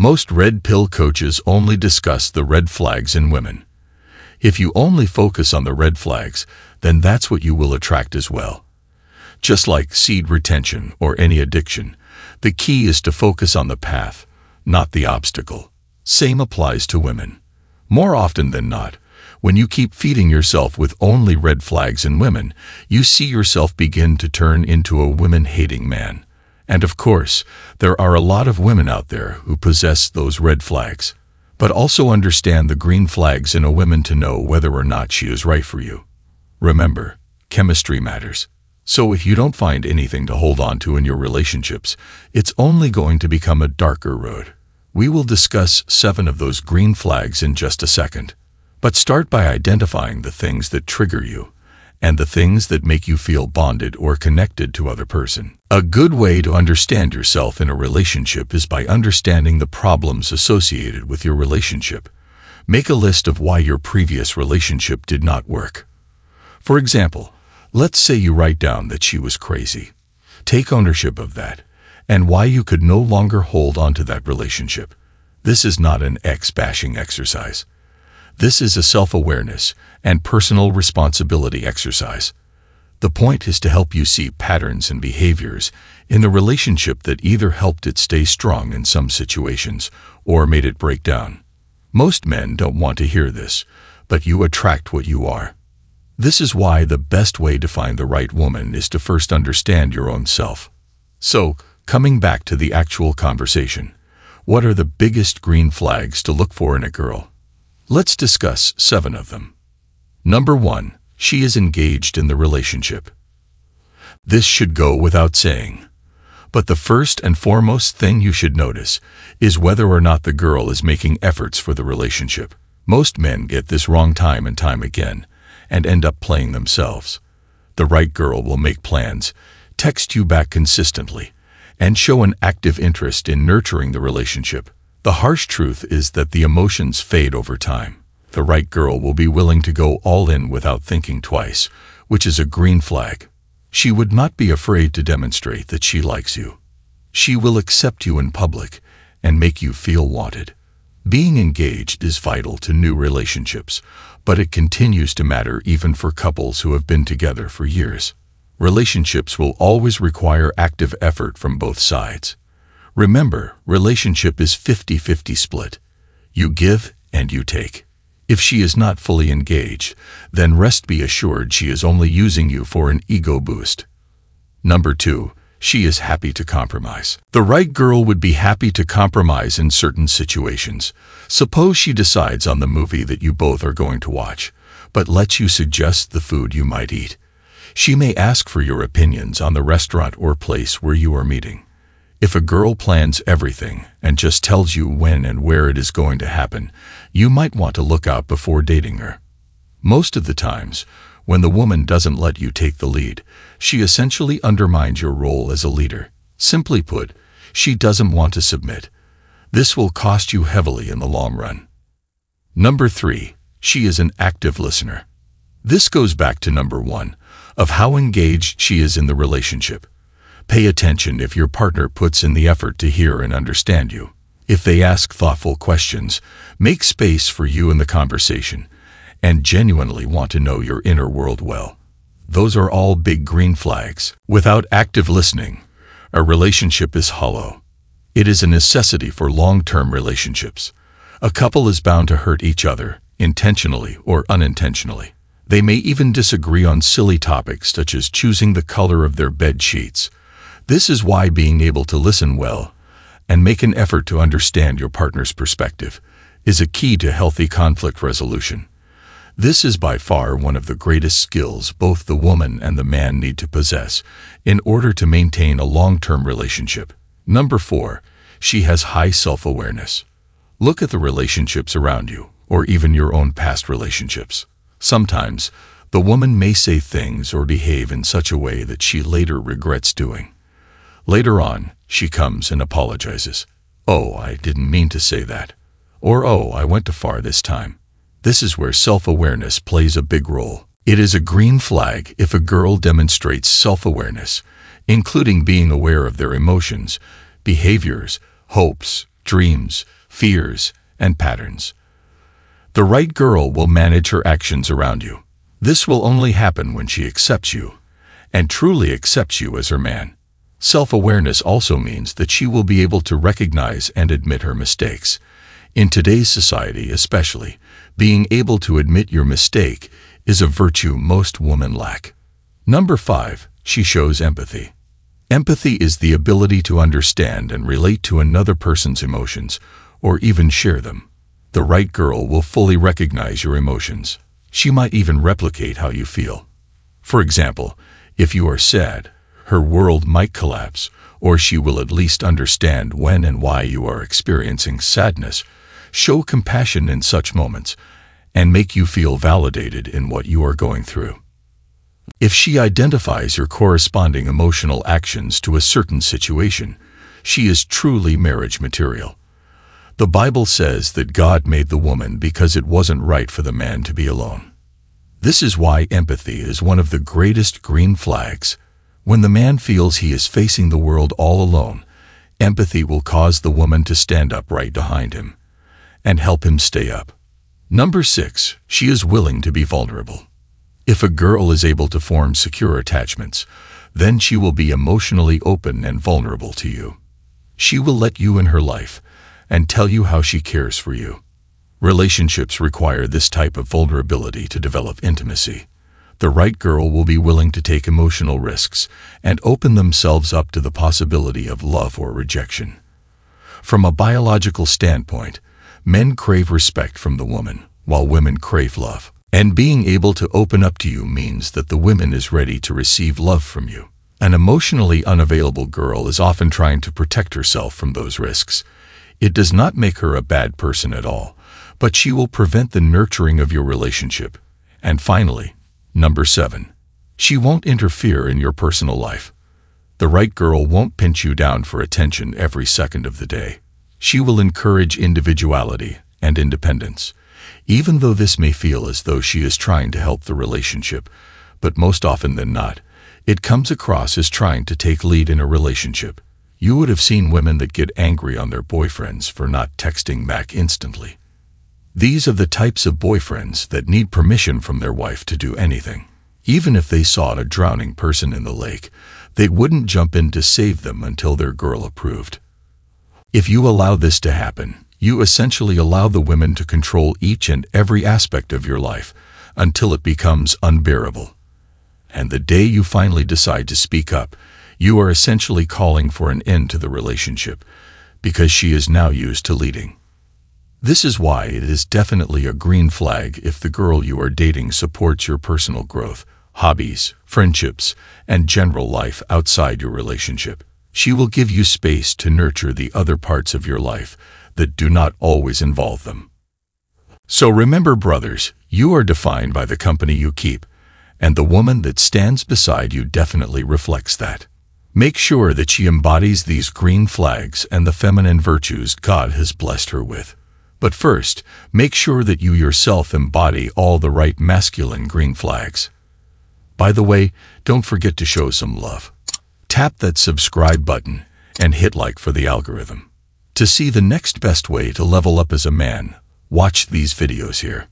Most red pill coaches only discuss the red flags in women. If you only focus on the red flags, then that's what you will attract as well. Just like seed retention or any addiction, the key is to focus on the path, not the obstacle. Same applies to women. More often than not, when you keep feeding yourself with only red flags in women, you see yourself begin to turn into a women-hating man. And of course, there are a lot of women out there who possess those red flags, but also understand the green flags in a woman to know whether or not she is right for you. Remember, chemistry matters. So if you don't find anything to hold on to in your relationships, it's only going to become a darker road. We will discuss 7 of those green flags in just a second. But start by identifying the things that trigger you and the things that make you feel bonded or connected to other person. A good way to understand yourself in a relationship is by understanding the problems associated with your relationship. Make a list of why your previous relationship did not work. For example, let's say you write down that she was crazy. Take ownership of that and why you could no longer hold on to that relationship. This is not an ex-bashing exercise. This is a self-awareness and personal responsibility exercise. The point is to help you see patterns and behaviors in the relationship that either helped it stay strong in some situations or made it break down. Most men don't want to hear this, but you attract what you are. This is why the best way to find the right woman is to first understand your own self. So, coming back to the actual conversation, what are the biggest green flags to look for in a girl? Let's discuss 7 of them. Number 1, she is engaged in the relationship. This should go without saying. But the first and foremost thing you should notice is whether or not the girl is making efforts for the relationship. Most men get this wrong time and time again and end up playing themselves. The right girl will make plans, text you back consistently, and show an active interest in nurturing the relationship. The harsh truth is that the emotions fade over time. The right girl will be willing to go all in without thinking twice, which is a green flag. She would not be afraid to demonstrate that she likes you. She will accept you in public and make you feel wanted. Being engaged is vital to new relationships, but it continues to matter even for couples who have been together for years. Relationships will always require active effort from both sides. Remember, relationship is 50-50 split. You give and you take. If she is not fully engaged, then rest be assured she is only using you for an ego boost. Number 2, she is happy to compromise. The right girl would be happy to compromise in certain situations. Suppose she decides on the movie that you both are going to watch, but lets you suggest the food you might eat. She may ask for your opinions on the restaurant or place where you are meeting. If a girl plans everything and just tells you when and where it is going to happen, you might want to look out before dating her. Most of the times, when the woman doesn't let you take the lead, she essentially undermines your role as a leader. Simply put, she doesn't want to submit. This will cost you heavily in the long run. Number 3, she is an active listener. This goes back to number 1, of how engaged she is in the relationship. Pay attention if your partner puts in the effort to hear and understand you. If they ask thoughtful questions, make space for you in the conversation, and genuinely want to know your inner world well. Those are all big green flags. Without active listening, a relationship is hollow. It is a necessity for long-term relationships. A couple is bound to hurt each other, intentionally or unintentionally. They may even disagree on silly topics such as choosing the color of their bed sheets. This is why being able to listen well and make an effort to understand your partner's perspective is a key to healthy conflict resolution. This is by far one of the greatest skills both the woman and the man need to possess in order to maintain a long-term relationship. Number 4, she has high self-awareness. Look at the relationships around you, or even your own past relationships. Sometimes, the woman may say things or behave in such a way that she later regrets doing. Later on, she comes and apologizes. "Oh, I didn't mean to say that." Or, "Oh, I went too far this time." This is where self-awareness plays a big role. It is a green flag if a girl demonstrates self-awareness, including being aware of their emotions, behaviors, hopes, dreams, fears, and patterns. The right girl will manage her actions around you. This will only happen when she accepts you, and truly accepts you as her man. Self-awareness also means that she will be able to recognize and admit her mistakes. In today's society especially, being able to admit your mistake is a virtue most women lack. Number 5, she shows empathy. Empathy is the ability to understand and relate to another person's emotions, or even share them. The right girl will fully recognize your emotions. She might even replicate how you feel. For example, if you are sad, her world might collapse, or she will at least understand when and why you are experiencing sadness, show compassion in such moments, and make you feel validated in what you are going through. If she identifies your corresponding emotional actions to a certain situation, she is truly marriage material. The Bible says that God made the woman because it wasn't right for the man to be alone. This is why empathy is one of the greatest green flags. When the man feels he is facing the world all alone, empathy will cause the woman to stand up right behind him and help him stay up. Number 6, she is willing to be vulnerable. If a girl is able to form secure attachments, then she will be emotionally open and vulnerable to you. She will let you in her life and tell you how she cares for you. Relationships require this type of vulnerability to develop intimacy. The right girl will be willing to take emotional risks and open themselves up to the possibility of love or rejection. From a biological standpoint, men crave respect from the woman, while women crave love. And being able to open up to you means that the woman is ready to receive love from you. An emotionally unavailable girl is often trying to protect herself from those risks. It does not make her a bad person at all, but she will prevent the nurturing of your relationship. And finally, number 7, she won't interfere in your personal life. The right girl won't pinch you down for attention every second of the day. She will encourage individuality and independence, even though this may feel as though she is trying to help the relationship, but most often than not, it comes across as trying to take lead in a relationship. You would have seen women that get angry on their boyfriends for not texting back instantly. These are the types of boyfriends that need permission from their wife to do anything. Even if they saw a drowning person in the lake, they wouldn't jump in to save them until their girl approved. If you allow this to happen, you essentially allow the women to control each and every aspect of your life until it becomes unbearable. And the day you finally decide to speak up, you are essentially calling for an end to the relationship, because she is now used to leading. This is why it is definitely a green flag if the girl you are dating supports your personal growth, hobbies, friendships, and general life outside your relationship. She will give you space to nurture the other parts of your life that do not always involve them. So remember, brothers, you are defined by the company you keep, and the woman that stands beside you definitely reflects that. Make sure that she embodies these green flags and the feminine virtues God has blessed her with. But first, make sure that you yourself embody all the right masculine green flags. By the way, don't forget to show some love. Tap that subscribe button and hit like for the algorithm. To see the next best way to level up as a man, watch these videos here.